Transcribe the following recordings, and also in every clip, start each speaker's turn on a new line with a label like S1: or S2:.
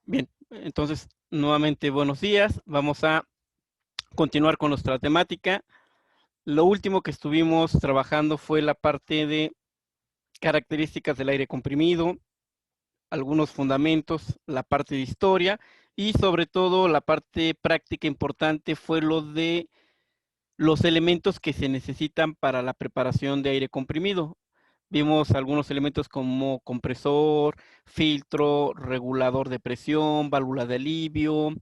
S1: Bien, entonces nuevamente buenos días. Vamos a continuar con nuestra temática. Lo último que estuvimos trabajando fue la parte de características del aire comprimido, algunos fundamentos, la parte de historia y sobre todo la parte práctica importante fue lo de los elementos que se necesitan para la preparación de aire comprimido. Vimos algunos elementos como compresor, filtro, regulador de presión, válvula de alivio,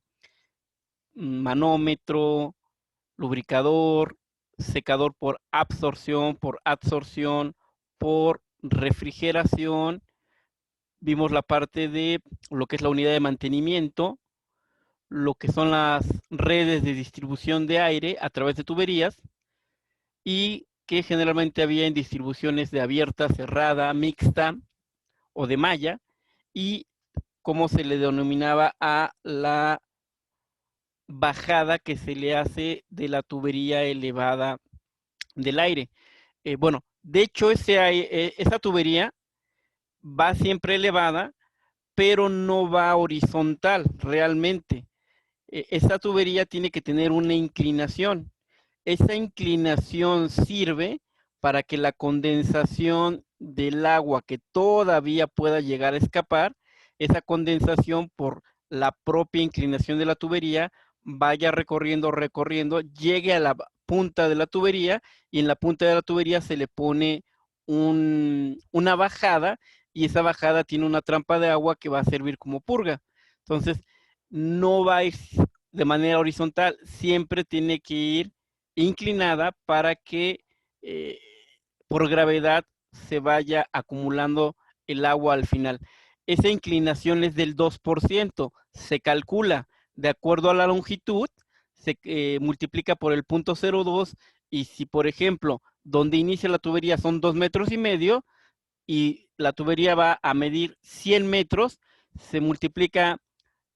S1: manómetro, lubricador, secador por absorción, por adsorción, por refrigeración. Vimos la parte de lo que es la unidad de mantenimiento, lo que son las redes de distribución de aire a través de tuberías y que generalmente había en distribuciones de abierta, cerrada, mixta o de malla y cómo se le denominaba a la bajada que se le hace de la tubería elevada del aire. Bueno, de hecho esa tubería va siempre elevada, pero no va horizontal realmente. Esta tubería tiene que tener una inclinación. Esa inclinación sirve para que la condensación del agua que todavía pueda llegar a escapar, esa condensación por la propia inclinación de la tubería vaya recorriendo, llegue a la punta de la tubería y en la punta de la tubería se le pone una bajada y esa bajada tiene una trampa de agua que va a servir como purga. Entonces, no va a ir de manera horizontal, siempre tiene que ir inclinada para que eh, por gravedad se vaya acumulando el agua al final. Esa inclinación es del 2%, se calcula de acuerdo a la longitud, se multiplica por el 0.02 y si por ejemplo donde inicia la tubería son 2,5 metros y la tubería va a medir 100 metros, se multiplica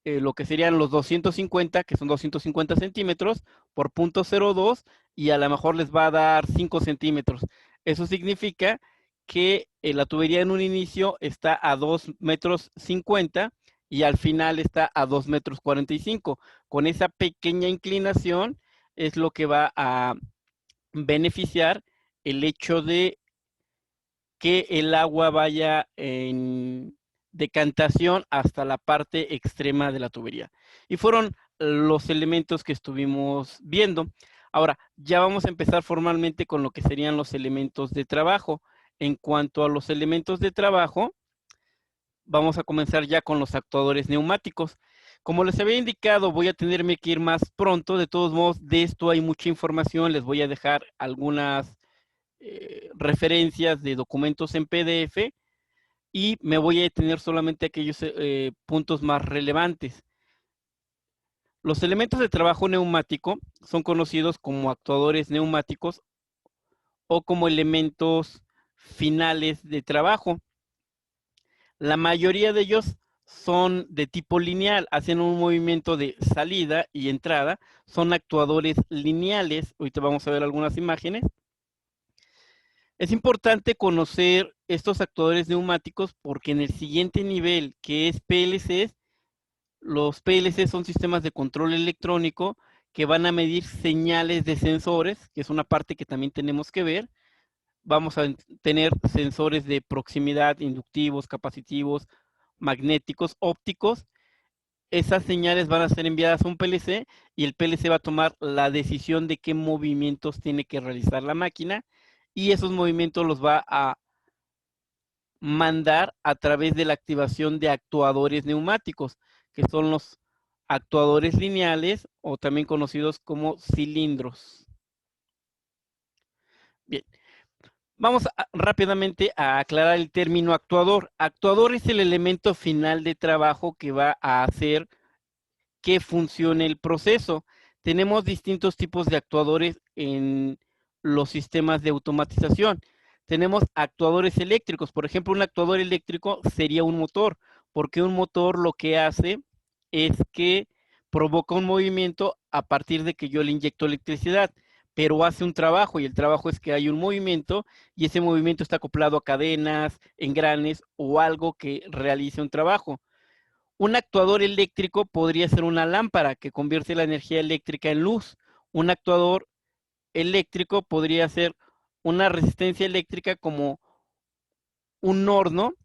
S1: lo que serían los 250, que son 250 centímetros, por 0.02 y a lo mejor les va a dar 5 centímetros. Eso significa que la tubería en un inicio está a 2,50 metros y al final está a 2,45 metros. Con esa pequeña inclinación es lo que va a beneficiar el hecho de que el agua vaya en decantación hasta la parte extrema de la tubería. Y fueron los elementos que estuvimos viendo. Ahora, ya vamos a empezar formalmente con lo que serían los elementos de trabajo. En cuanto a los elementos de trabajo, vamos a comenzar ya con los actuadores neumáticos. Como les había indicado, voy a tenerme que ir más pronto. De todos modos, de esto hay mucha información. Les voy a dejar algunas referencias de documentos en PDF y me voy a detener solamente aquellos puntos más relevantes. Los elementos de trabajo neumático son conocidos como actuadores neumáticos o como elementos finales de trabajo. La mayoría de ellos son de tipo lineal, hacen un movimiento de salida y entrada, son actuadores lineales. Ahorita vamos a ver algunas imágenes. Es importante conocer estos actuadores neumáticos porque en el siguiente nivel, que es PLCs, los PLCs son sistemas de control electrónico que van a medir señales de sensores, que es una parte que también tenemos que ver. Vamos a tener sensores de proximidad, inductivos, capacitivos, magnéticos, ópticos. Esas señales van a ser enviadas a un PLC y el PLC va a tomar la decisión de qué movimientos tiene que realizar la máquina y esos movimientos los va a mandar a través de la activación de actuadores neumáticos, que son los actuadores lineales o también conocidos como cilindros. Bien, vamos rápidamente a aclarar el término actuador. Actuador es el elemento final de trabajo que va a hacer que funcione el proceso. Tenemos distintos tipos de actuadores en los sistemas de automatización. Tenemos actuadores eléctricos. Por ejemplo, un actuador eléctrico sería un motor, porque un motor lo que hace es que provoca un movimiento a partir de que yo le inyecto electricidad, pero hace un trabajo y el trabajo es que hay un movimiento y ese movimiento está acoplado a cadenas, engranes o algo que realice un trabajo. Un actuador eléctrico podría ser una lámpara que convierte la energía eléctrica en luz. Un actuador eléctrico podría ser una resistencia eléctrica como un horno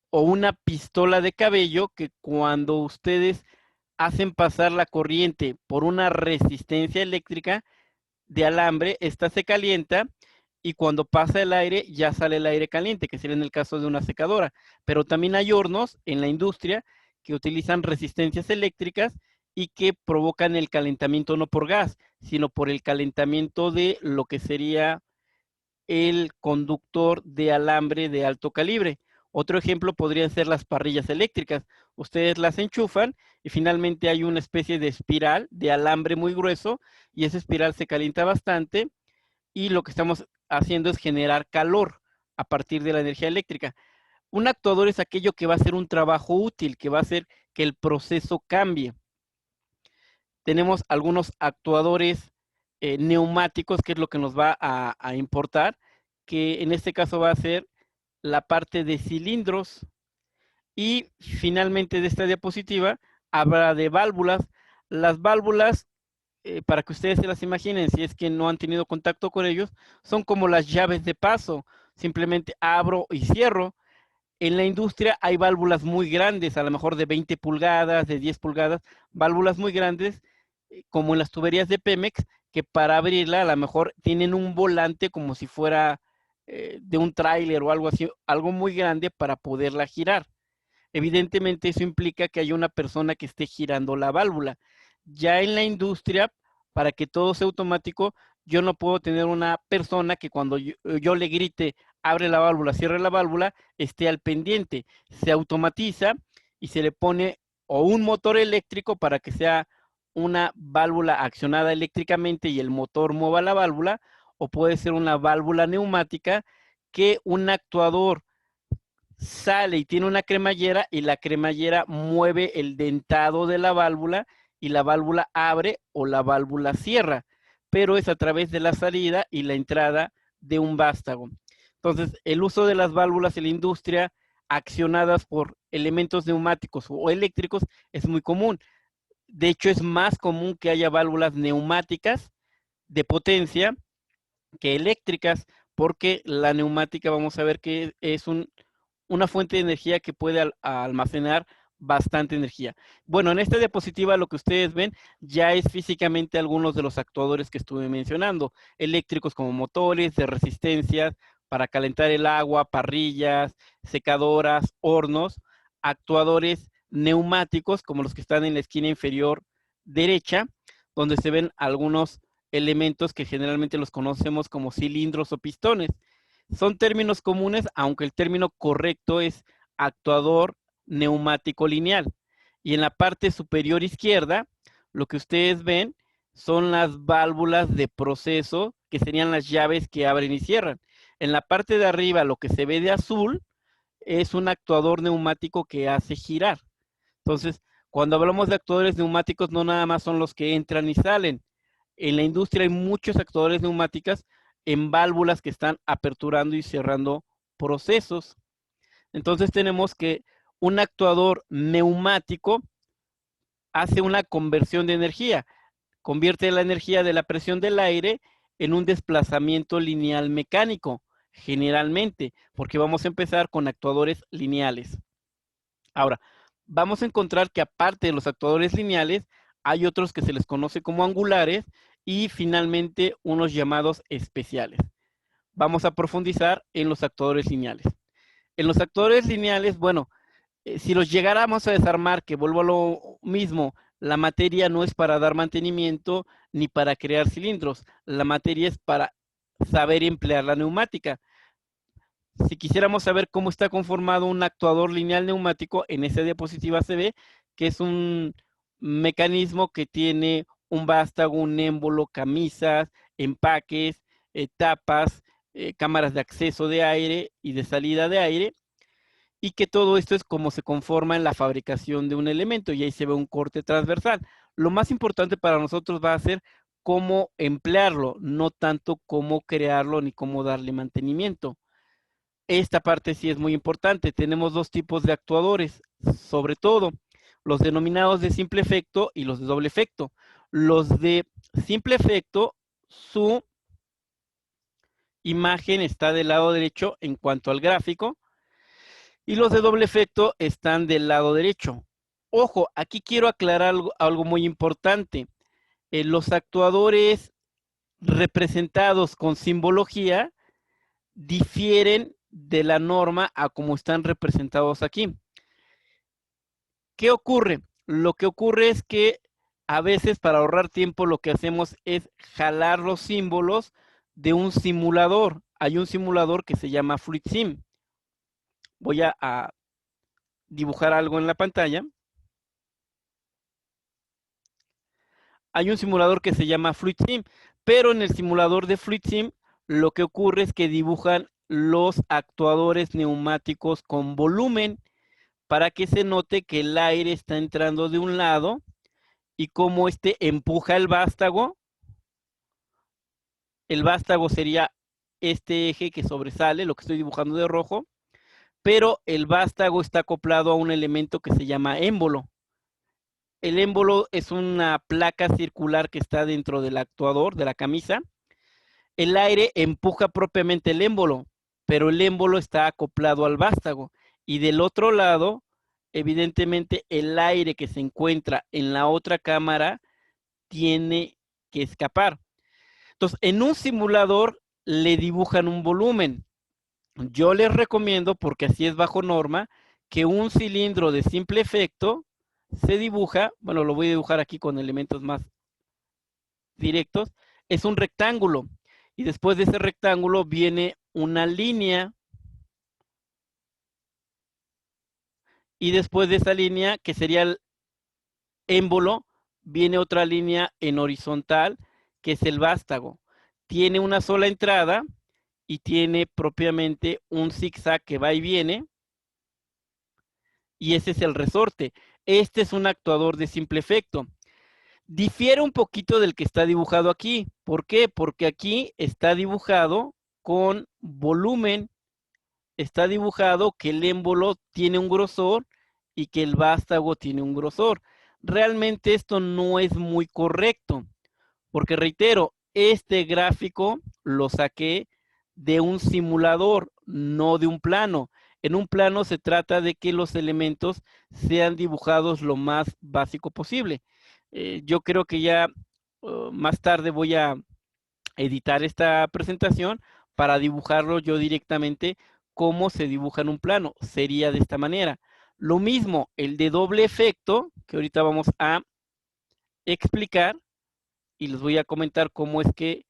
S1: o una pistola de cabello que cuando ustedes hacen pasar la corriente por una resistencia eléctrica de alambre, esta se calienta y cuando pasa el aire ya sale el aire caliente, que sería en el caso de una secadora. Pero también hay hornos en la industria que utilizan resistencias eléctricas y que provocan el calentamiento no por gas, sino por el calentamiento de lo que sería el conductor de alambre de alto calibre. Otro ejemplo podrían ser las parrillas eléctricas. Ustedes las enchufan y finalmente hay una especie de espiral de alambre muy grueso y esa espiral se calienta bastante y lo que estamos haciendo es generar calor a partir de la energía eléctrica. Un actuador es aquello que va a hacer un trabajo útil, que va a hacer que el proceso cambie. Tenemos algunos actuadores neumáticos, que es lo que nos va a importar, que en este caso va a ser la parte de cilindros. Y finalmente de esta diapositiva habla de válvulas. Las válvulas, para que ustedes se las imaginen, si es que no han tenido contacto con ellos, son como las llaves de paso. Simplemente abro y cierro. En la industria hay válvulas muy grandes, a lo mejor de 20 pulgadas, de 10 pulgadas, válvulas muy grandes, como en las tuberías de Pemex, que para abrirla a lo mejor tienen un volante como si fuera de un tráiler o algo así, algo muy grande para poderla girar. Evidentemente eso implica que hay una persona que esté girando la válvula. Ya en la industria, para que todo sea automático, yo no puedo tener una persona que cuando yo le grite, abre la válvula, cierre la válvula, esté al pendiente. Se automatiza y se le pone o un motor eléctrico para que sea una válvula accionada eléctricamente y el motor mueva la válvula, o puede ser una válvula neumática que un actuador sale y tiene una cremallera y la cremallera mueve el dentado de la válvula y la válvula abre o la válvula cierra, pero es a través de la salida y la entrada de un vástago. Entonces, el uso de las válvulas en la industria accionadas por elementos neumáticos o eléctricos es muy común. De hecho, es más común que haya válvulas neumáticas de potencia que eléctricas, porque la neumática vamos a ver que es una fuente de energía que puede almacenar bastante energía. Bueno, en esta diapositiva lo que ustedes ven ya es físicamente algunos de los actuadores que estuve mencionando, eléctricos como motores de resistencias para calentar el agua, parrillas, secadoras, hornos, actuadores neumáticos como los que están en la esquina inferior derecha, donde se ven algunos elementos que generalmente los conocemos como cilindros o pistones. Son términos comunes, aunque el término correcto es actuador neumático lineal. Y en la parte superior izquierda, lo que ustedes ven son las válvulas de proceso, que serían las llaves que abren y cierran. En la parte de arriba, lo que se ve de azul es un actuador neumático que hace girar. Entonces, cuando hablamos de actuadores neumáticos, no nada más son los que entran y salen. En la industria hay muchos actuadores neumáticos en válvulas que están aperturando y cerrando procesos. Entonces tenemos que un actuador neumático hace una conversión de energía, convierte la energía de la presión del aire en un desplazamiento lineal mecánico, generalmente, porque vamos a empezar con actuadores lineales. Ahora, vamos a encontrar que aparte de los actuadores lineales, hay otros que se les conoce como angulares y finalmente unos llamados especiales. Vamos a profundizar en los actuadores lineales. En los actuadores lineales, bueno, si los llegáramos a desarmar, que vuelvo a lo mismo, la materia no es para dar mantenimiento ni para crear cilindros. La materia es para saber emplear la neumática. Si quisiéramos saber cómo está conformado un actuador lineal neumático, en esa diapositiva se ve que es un mecanismo que tiene un vástago, un émbolo, camisas, empaques, tapas, cámaras de acceso de aire y de salida de aire, y que todo esto es como se conforma en la fabricación de un elemento, y ahí se ve un corte transversal. Lo más importante para nosotros va a ser cómo emplearlo, no tanto cómo crearlo ni cómo darle mantenimiento. Esta parte sí es muy importante. Tenemos dos tipos de actuadores, sobre todo. los denominados de simple efecto y los de doble efecto. Los de simple efecto, su imagen está del lado derecho en cuanto al gráfico, y los de doble efecto están del lado derecho. Ojo, aquí quiero aclarar algo muy importante. Los actuadores representados con simbología difieren de la norma a como están representados aquí. ¿Qué ocurre? Lo que ocurre es que a veces, para ahorrar tiempo, lo que hacemos es jalar los símbolos de un simulador. Hay un simulador que se llama FluidSim. Voy a dibujar algo en la pantalla. Hay un simulador que se llama FluidSim, pero en el simulador de FluidSim lo que ocurre es que dibujan los actuadores neumáticos con volumen para que se note que el aire está entrando de un lado y cómo este empuja el vástago. El vástago sería este eje que sobresale, lo que estoy dibujando de rojo, pero el vástago está acoplado a un elemento que se llama émbolo. El émbolo es una placa circular que está dentro del actuador, de la camisa. El aire empuja propiamente el émbolo, pero el émbolo está acoplado al vástago. Y del otro lado, evidentemente, el aire que se encuentra en la otra cámara tiene que escapar. Entonces, en un simulador le dibujan un volumen. Yo les recomiendo, porque así es bajo norma, que un cilindro de simple efecto se dibuja, bueno, lo voy a dibujar aquí con elementos más directos, es un rectángulo. Y después de ese rectángulo viene una línea. Y después de esa línea, que sería el émbolo, viene otra línea en horizontal, que es el vástago. Tiene una sola entrada y tiene propiamente un zigzag que va y viene. Y ese es el resorte. Este es un actuador de simple efecto. Difiere un poquito del que está dibujado aquí. ¿Por qué? Porque aquí está dibujado con volumen. Está dibujado que el émbolo tiene un grosor y que el vástago tiene un grosor. Realmente esto no es muy correcto, porque reitero, este gráfico lo saqué de un simulador, no de un plano. En un plano se trata de que los elementos sean dibujados lo más básico posible. Yo creo que ya más tarde voy a editar esta presentación para dibujarlo yo directamente como se dibuja en un plano. Sería de esta manera. Lo mismo, el de doble efecto, que ahorita vamos a explicar y les voy a comentar cómo es que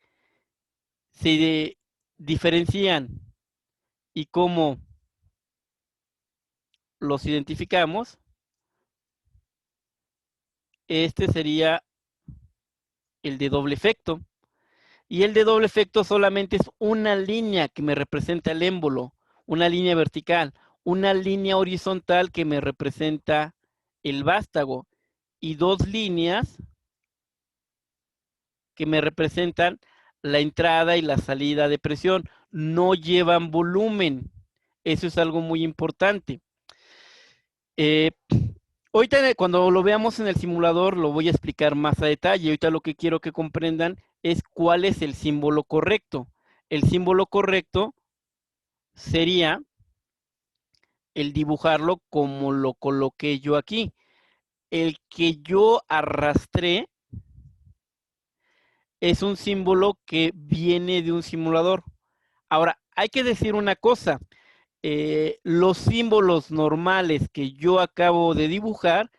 S1: se diferencian y cómo los identificamos. Este sería el de doble efecto. Y el de doble efecto solamente es una línea que me representa el émbolo, una línea vertical, una línea horizontal que me representa el vástago y dos líneas que me representan la entrada y la salida de presión. No llevan volumen. Eso es algo muy importante. Ahorita cuando lo veamos en el simulador lo voy a explicar más a detalle. Ahorita lo que quiero que comprendan es cuál es el símbolo correcto. El símbolo correcto sería el dibujarlo como lo coloqué yo aquí. El que yo arrastré es un símbolo que viene de un simulador. Ahora, hay que decir una cosa. Los símbolos normales que yo acabo de dibujar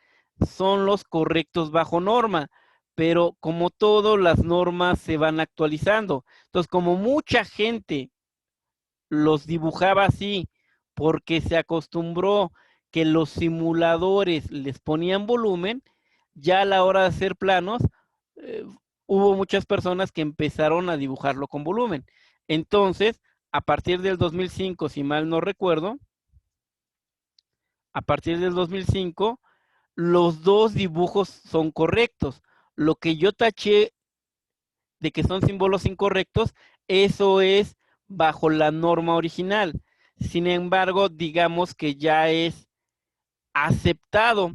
S1: son los correctos bajo norma, pero como todo, las normas se van actualizando. Entonces, como mucha gente los dibujaba así porque se acostumbró que los simuladores les ponían volumen, ya a la hora de hacer planos, eh, hubo muchas personas que empezaron a dibujarlo con volumen. Entonces, a partir del 2005, si mal no recuerdo, a partir del 2005, los dos dibujos son correctos. Lo que yo taché de que son símbolos incorrectos, eso es bajo la norma original. Sin embargo, digamos que ya es aceptado.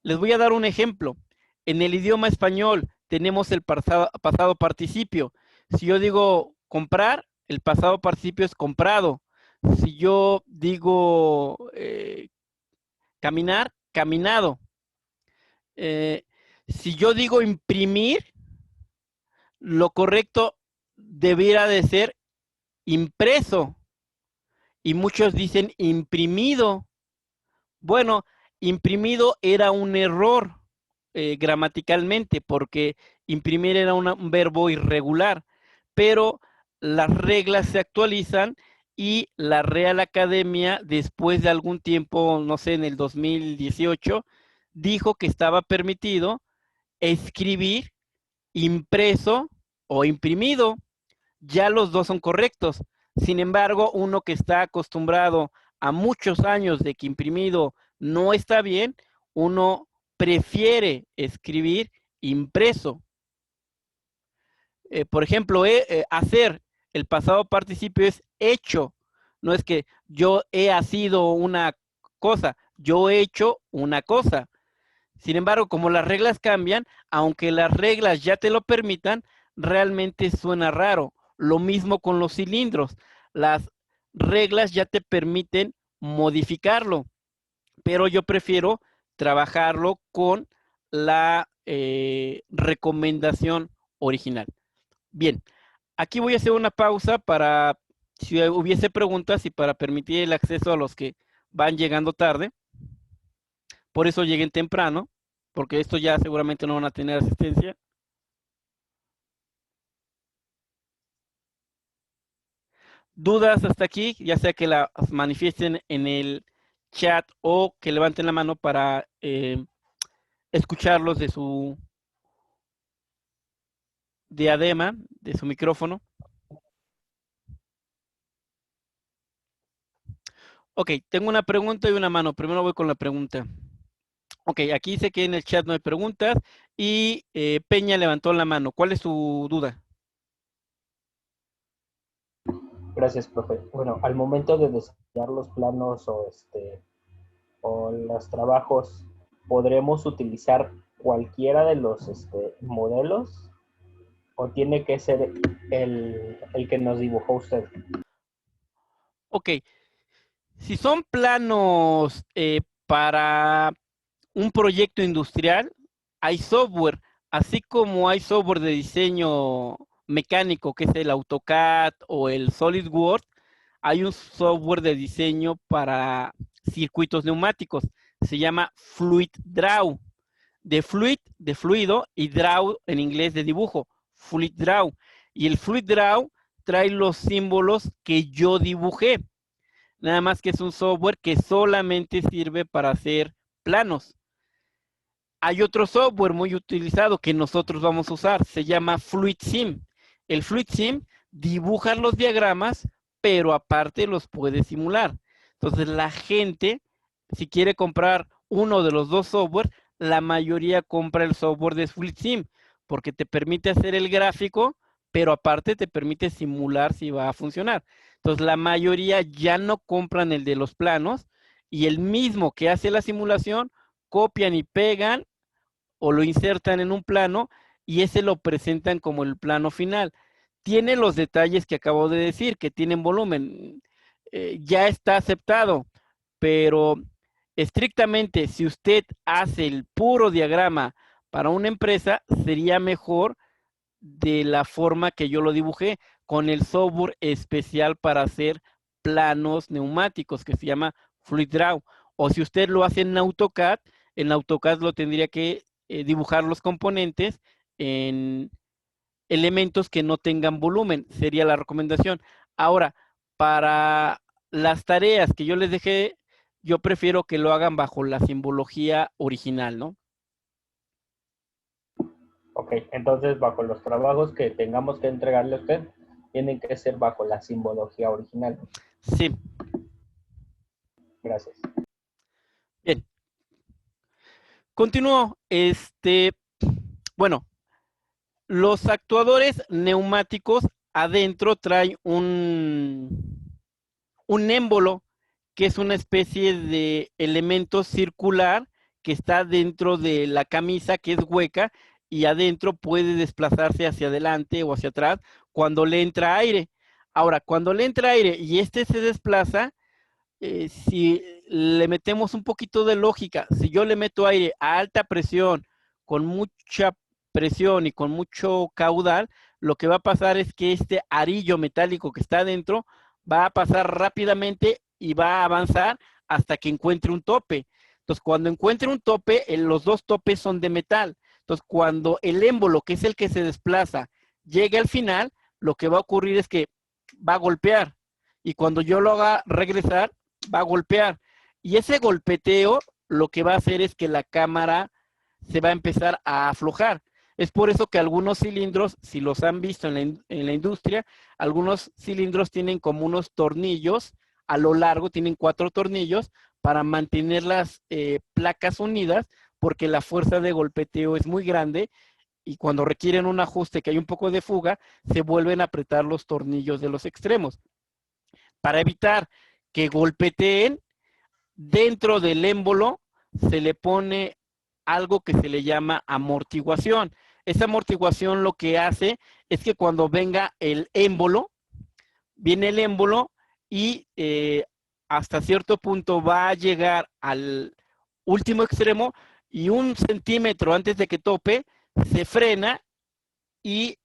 S1: Les voy a dar un ejemplo. En el idioma español tenemos el pasado participio. Si yo digo comprar, el pasado participio es comprado. Si yo digo caminar, caminado. Si yo digo imprimir, lo correcto debiera de ser impreso. Y muchos dicen imprimido. Bueno, imprimido era un error gramaticalmente porque imprimir era un verbo irregular, pero las reglas se actualizan y la Real Academia, después de algún tiempo, no sé, en el 2018, dijo que estaba permitido escribir impreso o imprimido. Ya los dos son correctos. Sin embargo, uno que está acostumbrado a muchos años de que imprimido no está bien, uno prefiere escribir impreso. Por ejemplo, hacer, el pasado participio es hecho. No es que yo he sido una cosa, yo he hecho una cosa. Sin embargo, como las reglas cambian, aunque las reglas ya te lo permitan, realmente suena raro. Lo mismo con los cilindros. Las reglas ya te permiten modificarlo, pero yo prefiero trabajarlo con la recomendación original. Bien, aquí voy a hacer una pausa para, si hubiese preguntas y para permitir el acceso a los que van llegando tarde. Por eso lleguen temprano, porque esto ya seguramente no van a tener asistencia. Dudas hasta aquí, ya sea que las manifiesten en el chat o que levanten la mano para escucharlos de su diadema, de su micrófono. Ok, tengo una pregunta y una mano. Primero voy con la pregunta. Ok, aquí dice que en el chat no hay preguntas y Peña levantó la mano. ¿Cuál es su duda?
S2: Gracias, profe. Bueno, al momento de diseñar los planos o los trabajos, ¿podremos utilizar cualquiera de los modelos o tiene que ser el que nos dibujó usted?
S1: Ok, si son planos para un proyecto industrial, hay software, así como hay software de diseño mecánico, que es el AutoCAD o el SolidWorks, hay un software de diseño para circuitos neumáticos, se llama FluidDraw, de fluid, de fluido, y draw en inglés de dibujo, FluidDraw. Y el FluidDraw trae los símbolos que yo dibujé, nada más que es un software que solamente sirve para hacer planos. Hay otro software muy utilizado que nosotros vamos a usar, se llama FluidSim. El FluidSim dibuja los diagramas, pero aparte los puede simular. Entonces la gente, si quiere comprar uno de los dos softwares, la mayoría compra el software de FluidSim, porque te permite hacer el gráfico, pero aparte te permite simular si va a funcionar. Entonces la mayoría ya no compran el de los planos y el mismo que hace la simulación copian y pegan o lo insertan en un plano y ese lo presentan como el plano final. Tiene los detalles que acabo de decir, que tienen volumen. Ya está aceptado, pero estrictamente, si usted hace el puro diagrama para una empresa, sería mejor de la forma que yo lo dibujé, con el software especial para hacer planos neumáticos que se llama FluidDraw. O si usted lo hace en AutoCAD lo tendría que dibujar los componentes en elementos que no tengan volumen, sería la recomendación. Ahora, para las tareas que yo les dejé, yo prefiero que lo hagan bajo la simbología original, ¿no?
S2: Ok, entonces bajo los trabajos que tengamos que entregarle a usted, tienen que ser bajo la simbología original.
S1: Sí.
S2: Gracias.
S1: Bien. Continúo. Bueno, los actuadores neumáticos adentro traen un émbolo, que es una especie de elemento circular que está dentro de la camisa, que es hueca, y adentro puede desplazarse hacia adelante o hacia atrás cuando le entra aire. Ahora, cuando le entra aire y este se desplaza, si le metemos un poquito de lógica, si yo le meto aire a alta presión, con mucha presión y con mucho caudal, lo que va a pasar es que este arillo metálico que está adentro va a pasar rápidamente y va a avanzar hasta que encuentre un tope. Entonces, cuando encuentre un tope, los dos topes son de metal. Entonces, cuando el émbolo, que es el que se desplaza, llegue al final, lo que va a ocurrir es que va a golpear. Y cuando yo lo haga regresar, va a golpear. Y ese golpeteo lo que va a hacer es que la cámara se va a empezar a aflojar. Es por eso que algunos cilindros, si los han visto en la industria, algunos cilindros tienen como unos tornillos a lo largo, tienen 4 tornillos para mantener las placas unidas, porque la fuerza de golpeteo es muy grande y cuando requieren un ajuste que hay un poco de fuga, se vuelven a apretar los tornillos de los extremos. Para evitar que golpeteen, dentro del émbolo se le pone algo que se le llama amortiguación. Esa amortiguación lo que hace es que cuando venga el émbolo, viene el émbolo y hasta cierto punto va a llegar al último extremo y 1 centímetro antes de que tope, se frena y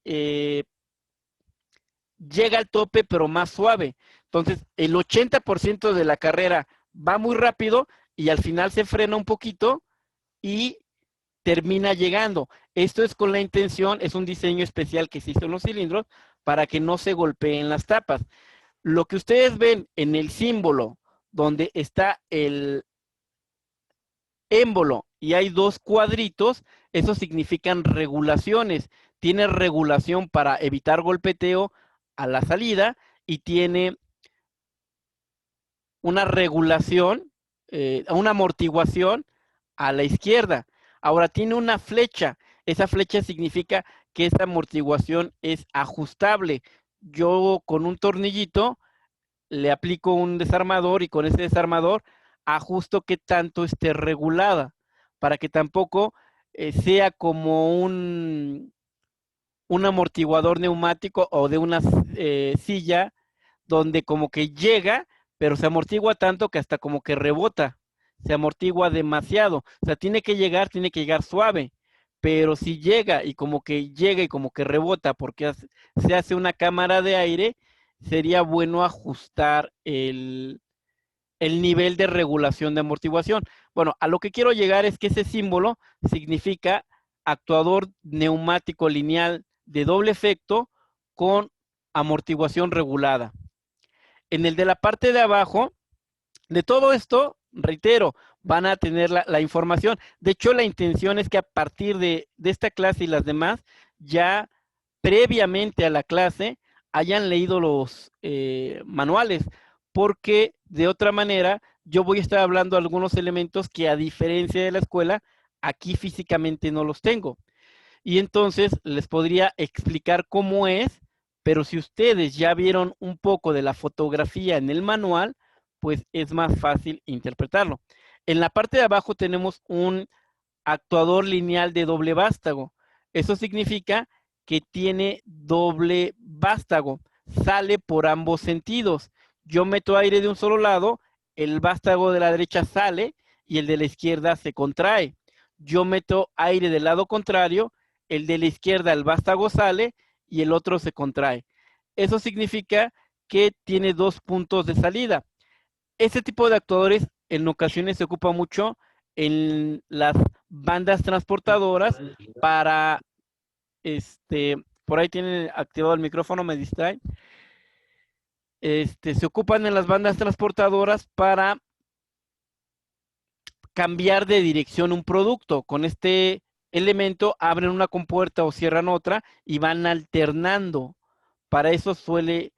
S1: llega al tope, pero más suave. Entonces, el 80% de la carrera va muy rápido y al final se frena un poquito y termina llegando. Esto es con la intención, es un diseño especial que se hizo en los cilindros para que no se golpeen las tapas. Lo que ustedes ven en el símbolo donde está el émbolo y hay 2 cuadritos, eso significan regulaciones. Tiene regulación para evitar golpeteo a la salida y tiene una regulación, una amortiguación a la izquierda. Ahora tiene una flecha. Esa flecha significa que esa amortiguación es ajustable. Yo con un tornillito le aplico un desarmador y con ese desarmador ajusto qué tanto esté regulada para que tampoco sea como un amortiguador neumático o de una silla donde como que llega, pero se amortigua tanto que hasta como que rebota, se amortigua demasiado. O sea, tiene que llegar suave, pero si llega y como que rebota porque se hace una cámara de aire, sería bueno ajustar el nivel de regulación de amortiguación. Bueno, a lo que quiero llegar es que ese símbolo significa actuador neumático lineal de doble efecto con amortiguación regulada. En el de la parte de abajo, de todo esto, reitero, van a tener la información. De hecho, la intención es que a partir de esta clase y las demás, ya previamente a la clase, hayan leído los manuales, porque de otra manera, yo voy a estar hablando de algunos elementos que a diferencia de la escuela, aquí físicamente no los tengo. Y entonces les podría explicar cómo es, pero si ustedes ya vieron un poco de la fotografía en el manual, pues es más fácil interpretarlo. En la parte de abajo tenemos un actuador lineal de doble vástago. Eso significa que tiene doble vástago, sale por ambos sentidos. Yo meto aire de un solo lado, el vástago de la derecha sale y el de la izquierda se contrae. Yo meto aire del lado contrario, el de la izquierda, el vástago sale y el otro se contrae. Eso significa que tiene 2 puntos de salida. Este tipo de actuadores en ocasiones se ocupa mucho en las bandas transportadoras para, por ahí tienen activado el micrófono, me distrae. Se ocupan en las bandas transportadoras para cambiar de dirección un producto. Con este elemento abren una compuerta o cierran otra y van alternando. Para eso suele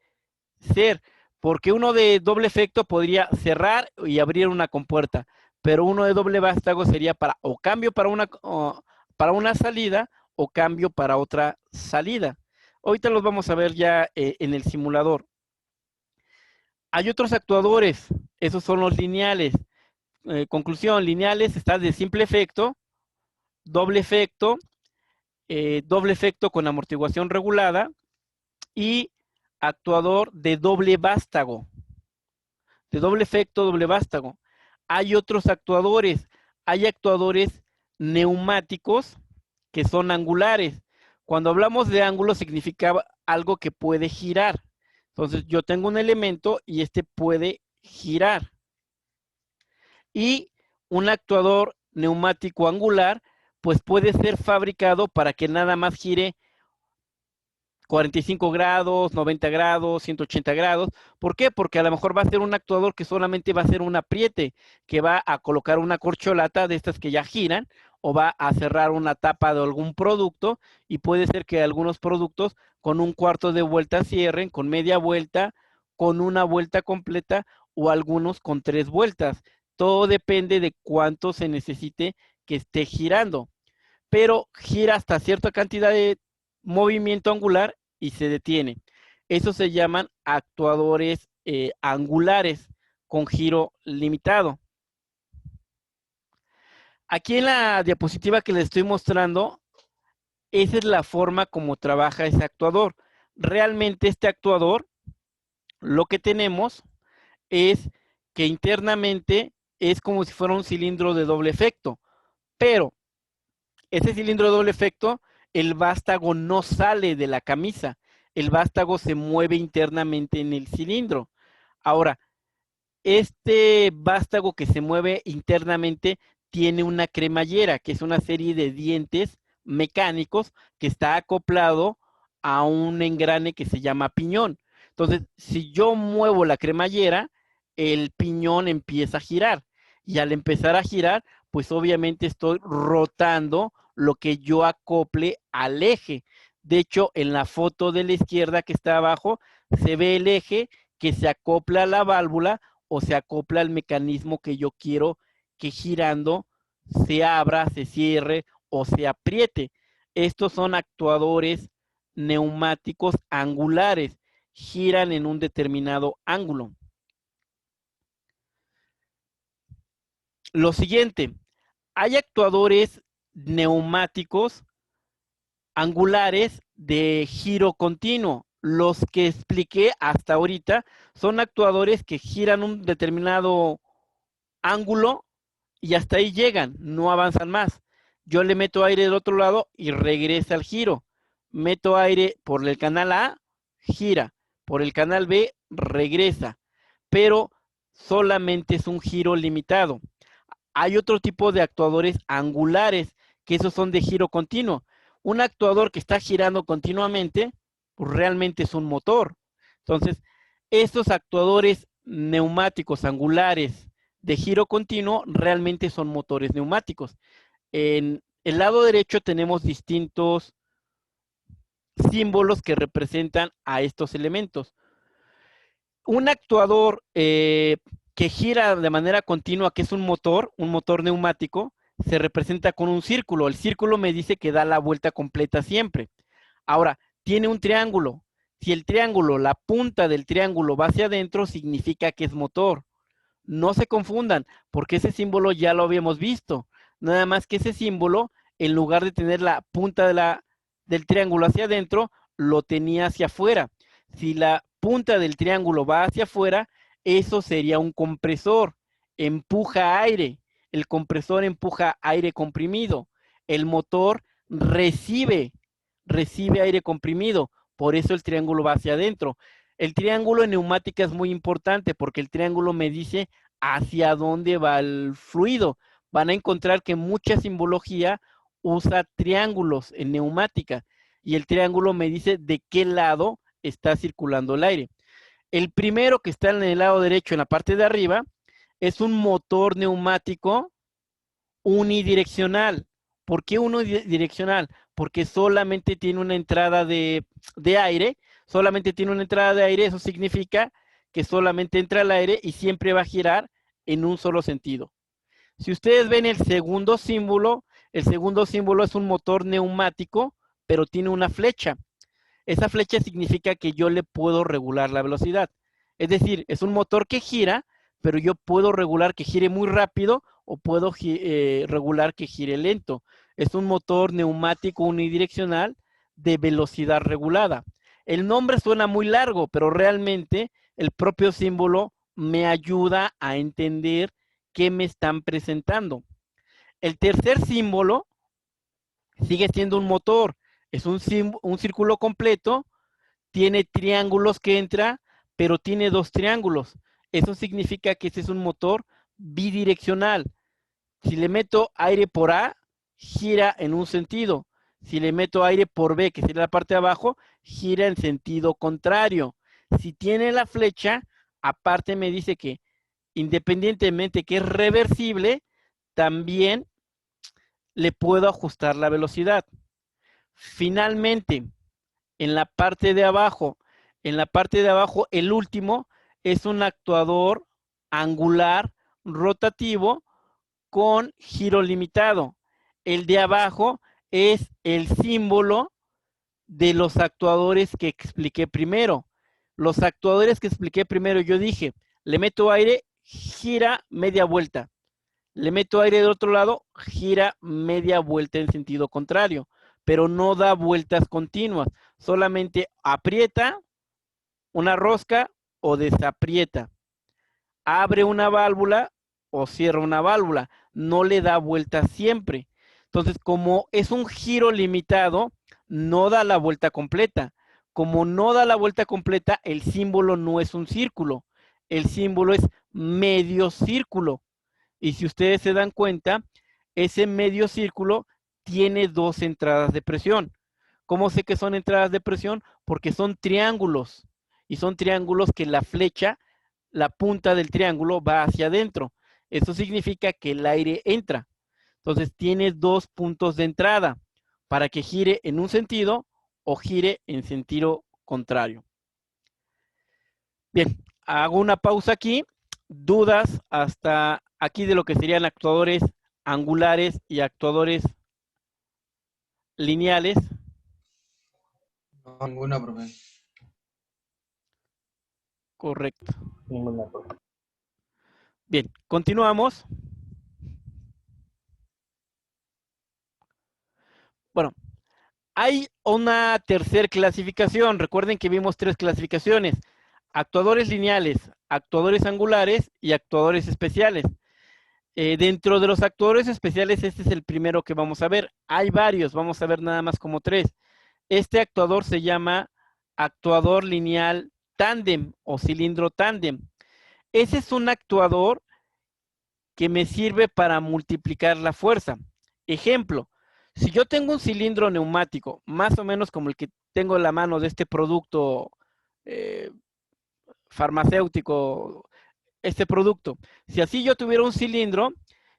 S1: ser, porque uno de doble efecto podría cerrar y abrir una compuerta, pero uno de doble vástago sería para o cambio para una salida o cambio para otra salida. Ahorita los vamos a ver ya en el simulador. Hay otros actuadores, esos son los lineales. conclusión, lineales está de simple efecto, doble efecto con amortiguación regulada y actuador de doble vástago. De doble efecto, doble vástago. Hay otros actuadores. Hay actuadores neumáticos que son angulares. Cuando hablamos de ángulo significa algo que puede girar. Entonces yo tengo un elemento y este puede girar. Y un actuador neumático angular pues puede ser fabricado para que nada más gire 45 grados, 90 grados, 180 grados. ¿Por qué? Porque a lo mejor va a ser un actuador que solamente va a ser un apriete, que va a colocar una corcholata de estas que ya giran, o va a cerrar una tapa de algún producto, y puede ser que algunos productos con un cuarto de vuelta cierren, con media vuelta, con una vuelta completa, o algunos con 3 vueltas. Todo depende de cuánto se necesite que esté girando. Pero gira hasta cierta cantidad de movimiento angular y se detiene. Eso se llaman actuadores angulares con giro limitado. Aquí en la diapositiva que les estoy mostrando, esa es la forma como trabaja ese actuador. Realmente este actuador, lo que tenemos es que internamente es como si fuera un cilindro de doble efecto, pero ese cilindro de doble efecto, el vástago no sale de la camisa, el vástago se mueve internamente en el cilindro. Ahora, este vástago que se mueve internamente tiene una cremallera, que es una serie de dientes mecánicos que está acoplado a un engrane que se llama piñón. Entonces, si yo muevo la cremallera, el piñón empieza a girar. Y al empezar a girar, pues obviamente estoy rotando lo que yo acople al eje. De hecho, en la foto de la izquierda que está abajo, se ve el eje que se acopla a la válvula o se acopla al mecanismo que yo quiero que girando se abra, se cierre o se apriete. Estos son actuadores neumáticos angulares, giran en un determinado ángulo. Lo siguiente, hay actuadores neumáticos angulares de giro continuo. Los que expliqué hasta ahorita son actuadores que giran un determinado ángulo y hasta ahí llegan, no avanzan más. Yo le meto aire del otro lado y regresa al giro. Meto aire por el canal A, gira. Por el canal B, regresa. Pero solamente es un giro limitado. Hay otro tipo de actuadores angulares, que esos son de giro continuo. Un actuador que está girando continuamente, pues realmente es un motor. Entonces, estos actuadores neumáticos angulares de giro continuo realmente son motores neumáticos. En el lado derecho tenemos distintos símbolos que representan a estos elementos. Un actuador que gira de manera continua, que es un motor neumático, se representa con un círculo. El círculo me dice que da la vuelta completa siempre. Ahora, tiene un triángulo. Si el triángulo, la punta del triángulo va hacia adentro, significa que es motor. No se confundan, porque ese símbolo ya lo habíamos visto. Nada más que ese símbolo, en lugar de tener la punta del triángulo hacia adentro, lo tenía hacia afuera. Si la punta del triángulo va hacia afuera, eso sería un compresor. Empuja aire. El compresor empuja aire comprimido. El motor recibe aire comprimido. Por eso el triángulo va hacia adentro. El triángulo en neumática es muy importante porque el triángulo me dice hacia dónde va el fluido. Van a encontrar que mucha simbología usa triángulos en neumática y el triángulo me dice de qué lado está circulando el aire. El primero que está en el lado derecho, en la parte de arriba, es un motor neumático unidireccional. ¿Por qué unidireccional? Porque solamente tiene una entrada de aire, solamente tiene una entrada de aire, eso significa que solamente entra el aire y siempre va a girar en un solo sentido. Si ustedes ven el segundo símbolo es un motor neumático, pero tiene una flecha. Esa flecha significa que yo le puedo regular la velocidad. Es decir, es un motor que gira, pero yo puedo regular que gire muy rápido o puedo regular que gire lento. Es un motor neumático unidireccional de velocidad regulada. El nombre suena muy largo, pero realmente el propio símbolo me ayuda a entender qué me están presentando. El tercer símbolo sigue siendo un motor. Es un círculo completo, tiene triángulos que entra, pero tiene dos triángulos. Eso significa que ese es un motor bidireccional. Si le meto aire por A, gira en un sentido. Si le meto aire por B, que sería la parte de abajo, gira en sentido contrario. Si tiene la flecha, aparte me dice que independientemente que es reversible, también le puedo ajustar la velocidad. Finalmente, en la parte de abajo, el último es un actuador angular rotativo con giro limitado. El de abajo es el símbolo de los actuadores que expliqué primero. Los actuadores que expliqué primero, yo dije, le meto aire, gira media vuelta. Le meto aire del otro lado, gira media vuelta en sentido contrario, pero no da vueltas continuas. Solamente aprieta una rosca o desaprieta. Abre una válvula o cierra una válvula. No le da vueltas siempre. Entonces, como es un giro limitado, no da la vuelta completa. Como no da la vuelta completa, el símbolo no es un círculo. El símbolo es medio círculo. Y si ustedes se dan cuenta, ese medio círculo tiene dos entradas de presión. ¿Cómo sé que son entradas de presión? Porque son triángulos. Y son triángulos que la flecha, la punta del triángulo va hacia adentro. Eso significa que el aire entra. Entonces tiene dos puntos de entrada para que gire en un sentido o gire en sentido contrario. Bien, hago una pausa aquí. Dudas hasta aquí de lo que serían actuadores angulares y actuadores lineales.
S3: No, ninguna, profe.
S1: Correcto.
S2: Ninguna, profe.
S1: Bien, continuamos. Bueno, hay una tercera clasificación. Recuerden que vimos tres clasificaciones: actuadores lineales, actuadores angulares y actuadores especiales. Dentro de los actuadores especiales, este es el primero que vamos a ver. Hay varios, vamos a ver nada más como tres. Este actuador se llama actuador lineal tándem o cilindro tándem. Ese es un actuador que me sirve para multiplicar la fuerza. Ejemplo, si yo tengo un cilindro neumático, más o menos como el que tengo en la mano de este producto farmacéutico, este producto, si así yo tuviera un cilindro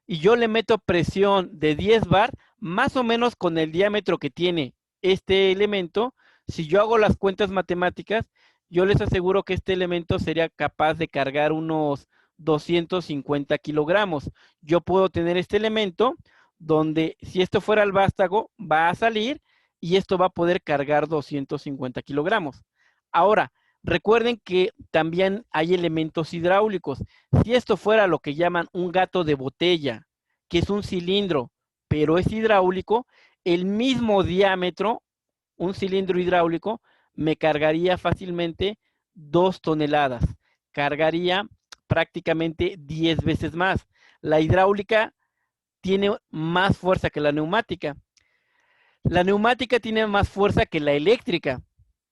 S1: y yo le meto presión de 10 bar, más o menos con el diámetro que tiene este elemento, si yo hago las cuentas matemáticas, yo les aseguro que este elemento sería capaz de cargar unos 250 kilogramos. Yo puedo tener este elemento donde si esto fuera el vástago, va a salir y esto va a poder cargar 250 kilogramos. Ahora, recuerden que también hay elementos hidráulicos. Si esto fuera lo que llaman un gato de botella, que es un cilindro, pero es hidráulico, el mismo diámetro, un cilindro hidráulico, me cargaría fácilmente 2 toneladas. Cargaría prácticamente 10 veces más. La hidráulica tiene más fuerza que la neumática. La neumática tiene más fuerza que la eléctrica,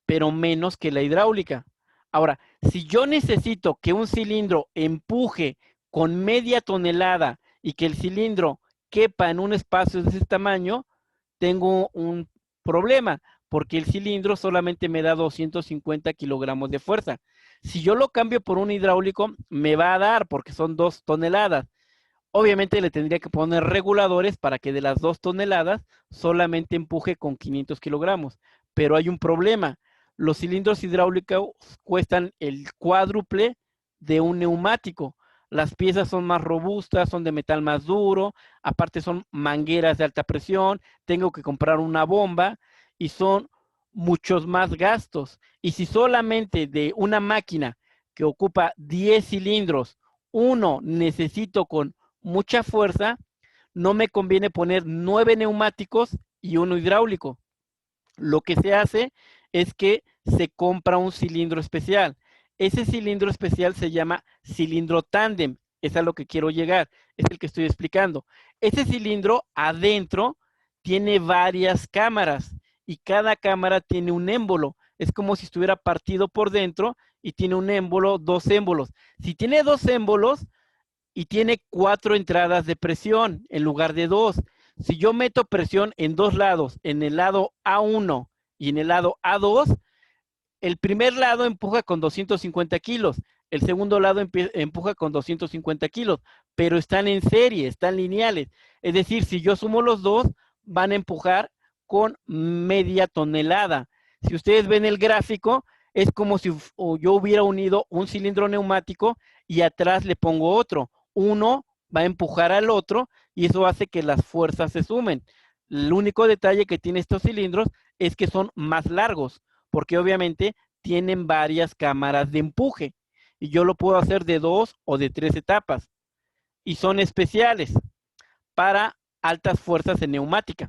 S1: pero menos que la hidráulica. Ahora, si yo necesito que un cilindro empuje con media tonelada y que el cilindro quepa en un espacio de ese tamaño, tengo un problema, porque el cilindro solamente me da 250 kilogramos de fuerza. Si yo lo cambio por un hidráulico, me va a dar, porque son 2 toneladas. Obviamente le tendría que poner reguladores para que de las 2 toneladas solamente empuje con 500 kilogramos. Pero hay un problema. Los cilindros hidráulicos cuestan el cuádruple de un neumático. Las piezas son más robustas, son de metal más duro, aparte son mangueras de alta presión, tengo que comprar una bomba y son muchos más gastos. Y si solamente de una máquina que ocupa 10 cilindros uno necesito con mucha fuerza, no me conviene poner 9 neumáticos y uno hidráulico. Lo que se hace es que se compra un cilindro especial. Ese cilindro especial se llama cilindro tándem. Es a lo que quiero llegar. Es el que estoy explicando. Ese cilindro adentro tiene varias cámaras y cada cámara tiene un émbolo. Es como si estuviera partido por dentro y tiene un émbolo, dos émbolos. Si tiene dos émbolos y tiene 4 entradas de presión en lugar de 2. Si yo meto presión en dos lados, en el lado A1 y en el lado A2, el primer lado empuja con 250 kilos, el segundo lado empuja con 250 kilos, pero están en serie, están lineales. Es decir, si yo sumo los dos, van a empujar con media tonelada. Si ustedes ven el gráfico, es como si yo hubiera unido un cilindro neumático y atrás le pongo otro. Uno va a empujar al otro y eso hace que las fuerzas se sumen. El único detalle que tiene estos cilindros es que son más largos, porque obviamente tienen varias cámaras de empuje y yo lo puedo hacer de 2 o de 3 etapas y son especiales para altas fuerzas en neumática.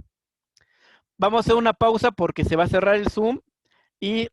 S1: Vamos a hacer una pausa porque se va a cerrar el Zoom y